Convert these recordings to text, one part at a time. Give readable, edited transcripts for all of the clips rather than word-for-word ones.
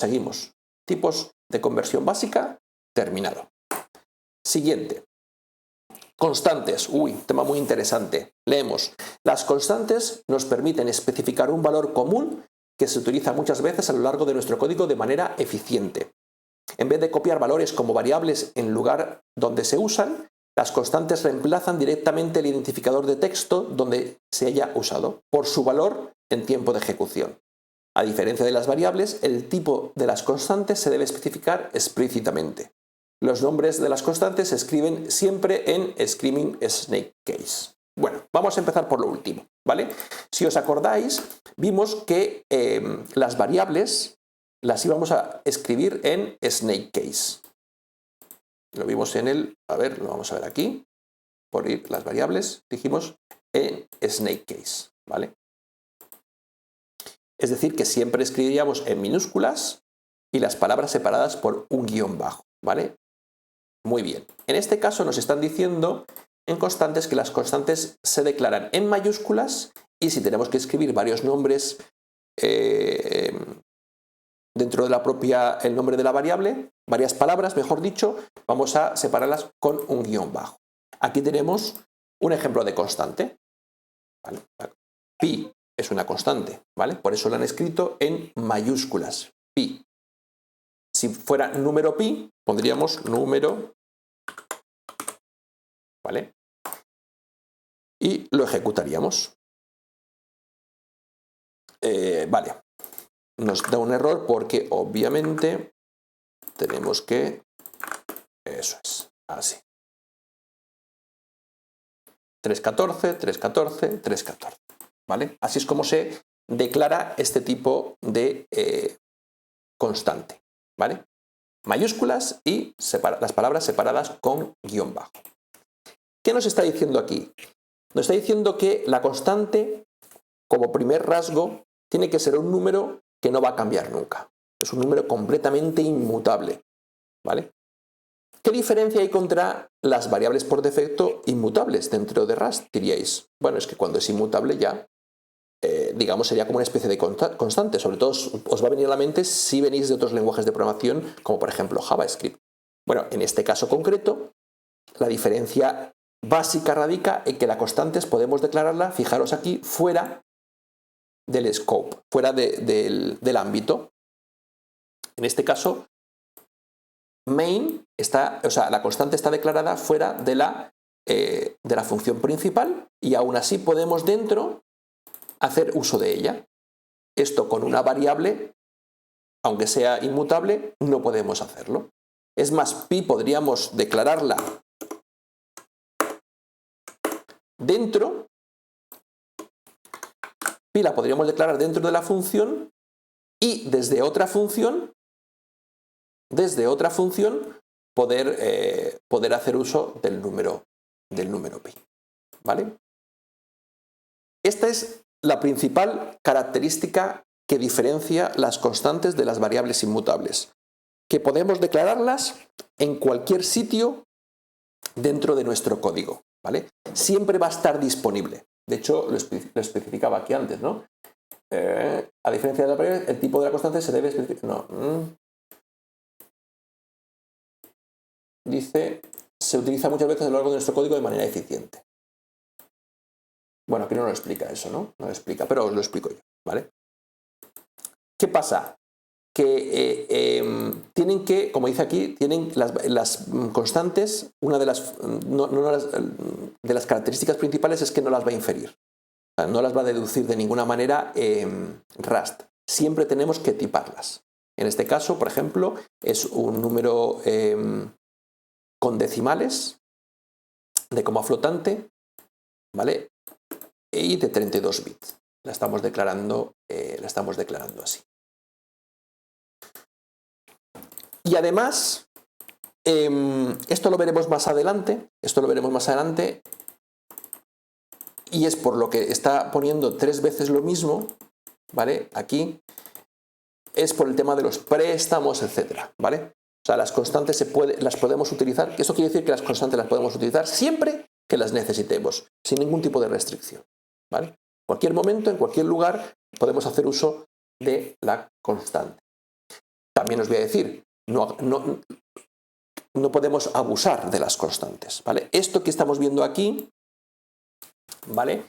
Seguimos. Tipos de conversión básica, terminado. Siguiente. Constantes. Uy, tema muy interesante. Leemos. Las constantes nos permiten especificar un valor común que se utiliza muchas veces a lo largo de nuestro código de manera eficiente. En vez de copiar valores como variables en lugar donde se usan, las constantes reemplazan directamente el identificador de texto donde se haya usado por su valor en tiempo de ejecución. A diferencia de las variables, el tipo de las constantes se debe especificar explícitamente. Los nombres de las constantes se escriben siempre en Screaming Snake Case. Bueno, vamos a empezar por lo último, ¿vale? Si os acordáis, vimos que las variables las íbamos a escribir en Snake Case. Lo vimos en el... A ver, lo vamos a ver aquí. Por ir las variables, dijimos en Snake Case, ¿vale? Es decir, que siempre escribiríamos en minúsculas y las palabras separadas por un guión bajo, ¿vale? Muy bien. En este caso nos están diciendo en constantes que las constantes se declaran en mayúsculas y si tenemos que escribir varios nombres dentro de el nombre de la variable, varias palabras, mejor dicho, vamos a separarlas con un guión bajo. Aquí tenemos un ejemplo de constante, ¿vale? Pi es una constante, ¿vale? Por eso lo han escrito en mayúsculas, pi. Si fuera número pi, pondríamos número, ¿vale? Y lo ejecutaríamos. Vale. Nos da un error porque obviamente tenemos que... Eso es, así. 314, 314, 314. ¿Vale? Así es como se declara este tipo de constante. ¿Vale? Mayúsculas y las palabras separadas con guión bajo. ¿Qué nos está diciendo aquí? Nos está diciendo que la constante, como primer rasgo, tiene que ser un número que no va a cambiar nunca. Es un número completamente inmutable. ¿Vale? ¿Qué diferencia hay contra las variables por defecto inmutables dentro de Rust? Diríais, bueno, es que cuando es inmutable ya, digamos, sería como una especie de constante. Sobre todo os va a venir a la mente si venís de otros lenguajes de programación, como por ejemplo JavaScript. Bueno, en este caso concreto, la diferencia básica radica en que las constantes podemos declararla, fijaros aquí, fuera del scope, fuera del ámbito. En este caso, main la constante está declarada fuera de la función principal y aún así podemos dentro hacer uso de ella. Esto con una variable, aunque sea inmutable, no podemos hacerlo. Es más, pi podríamos declararla dentro, pi la podríamos declarar dentro de la función y desde otra función poder hacer uso del número pi. ¿Vale? Esta es la principal característica que diferencia las constantes de las variables inmutables, que podemos declararlas en cualquier sitio dentro de nuestro código, ¿vale? Siempre va a estar disponible. De hecho, lo especificaba aquí antes, ¿no? A diferencia de la variable, el tipo de la constante se debe especificar. No. Dice, se utiliza muchas veces a lo largo de nuestro código de manera eficiente. Bueno, aquí no lo explica eso, ¿no? No lo explica, pero os lo explico yo, ¿vale? ¿Qué pasa? Que tienen que, como dice aquí, tienen las constantes, una de las características principales es que no las va a inferir. O sea, no las va a deducir de ninguna manera Rust. Siempre tenemos que tiparlas. En este caso, por ejemplo, es un número con decimales de coma flotante, ¿vale? Y de 32 bits. La estamos declarando así. Y además, esto lo veremos más adelante, y es por lo que está poniendo 3 veces lo mismo, ¿vale? Aquí, es por el tema de los préstamos, etcétera, ¿vale? O sea, las constantes las podemos utilizar, eso quiere decir que las constantes las podemos utilizar siempre que las necesitemos, sin ningún tipo de restricción, ¿vale? En cualquier momento, en cualquier lugar, podemos hacer uso de la constante. También os voy a decir, no podemos abusar de las constantes, ¿vale? Esto que estamos viendo aquí, ¿vale?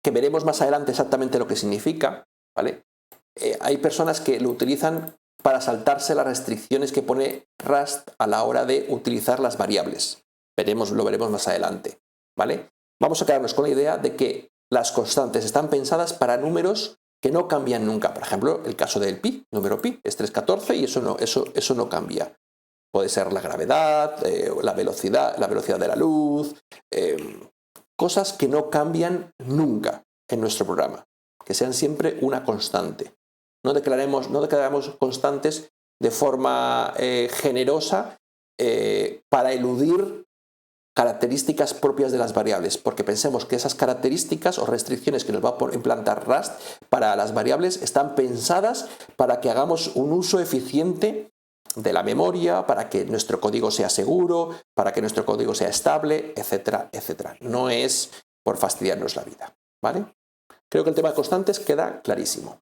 Que veremos más adelante exactamente lo que significa, ¿vale? Hay personas que lo utilizan para saltarse las restricciones que pone Rust a la hora de utilizar las variables. Lo veremos más adelante, ¿vale? Vamos a quedarnos con la idea de que las constantes están pensadas para números que no cambian nunca. Por ejemplo, el caso del pi, número pi, es 314 y eso no cambia. Puede ser la gravedad, la velocidad de la luz, cosas que no cambian nunca en nuestro programa, que sean siempre una constante. No declaramos constantes de forma generosa para eludir características propias de las variables, porque pensemos que esas características o restricciones que nos va a implantar Rust para las variables están pensadas para que hagamos un uso eficiente de la memoria, para que nuestro código sea seguro, para que nuestro código sea estable, etcétera, etcétera. No es por fastidiarnos la vida, ¿vale? Creo que el tema de constantes queda clarísimo.